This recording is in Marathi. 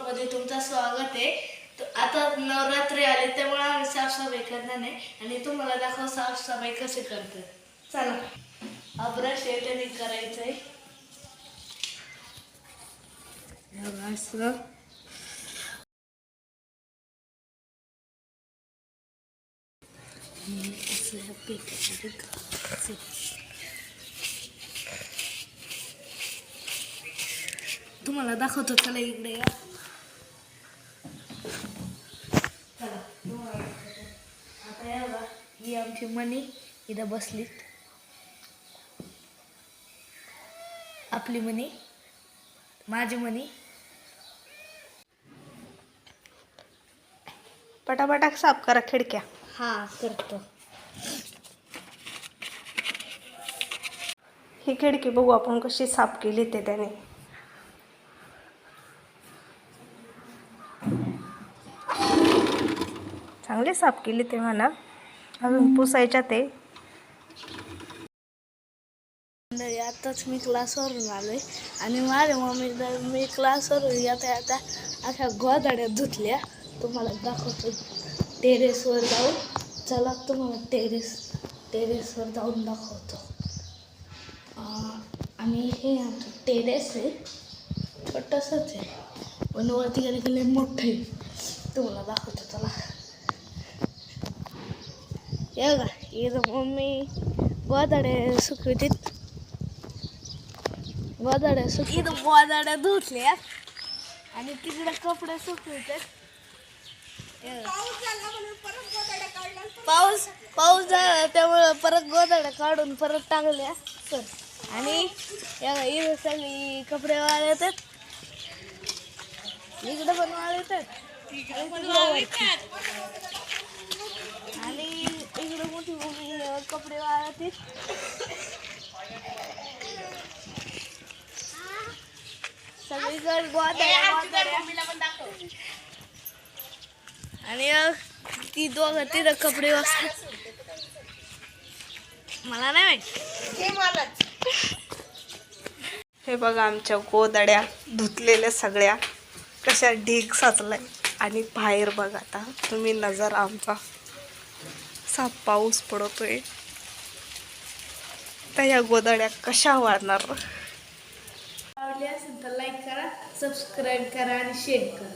ब्लॉगमध्ये तुमचं स्वागत आहे. आता नवरात्री आली त्यामुळे आम्ही साफसफाई करणार नाही आणि तुम्हाला दाखव साफसफाई कशी करते. चला, हा ब्रश आहे त्याने करायचं आहे. तुम्हाला दाखवतो, चला इकडे या. चला तुम्हाला आता या बघा, ही आमची मनी इथं बसलीत. आपली मनी, माझी मनी. पटापटा साफ करा खिडक्या. हा करतो. ही खिडकी बघू आपण कशी साफ केली ते त्याने. चांगले साफ केली ते म्हणा, अजून पुसायच्या ते. आताच मी क्लासवरून आलोय आणि माझ्या मम्मीला मी क्लासवरून येता अशा गोधड्या धुतल्या. तुम्हाला दाखवतो टेरेसवर जाऊन. चला तुम्हाला टेरेसवर जाऊन दाखवतो. आणि हे आमचं टेरेस आहे, छोटंसंच आहे पण वरती गेले की लय मोठं आहे. तुम्हाला दाखवतो चला. हे बघा, इथं मम्मी गोधड्या सुकवितात. इथं गोधड्या धुतल्या आणि तिकडे कपडे सुकवितात. पाऊस झाला त्यामुळे परत गोधड्या काढून परत टाकल्या. आणि इथं सगळी कपडे वाळतात. इकडे पण वाळतात आणि इकडे मोठी मोठी कपडे वाळतात. सगळीकडे गोधड्या आणि ती दोघं तिथं कपडे वाचतात. मला नाही माहित. हे बघा आमच्या गोधड्या धुतलेल्या सगळ्या कशा ढीग साचलाय. आणि बाहेर बघा आता तुम्ही नजर आमचा असा पाऊस पडतोय. तर या गोधड्या कशा वाढणार. आवडली असेल तर लाईक करा, सबस्क्राईब करा आणि शेअर करा.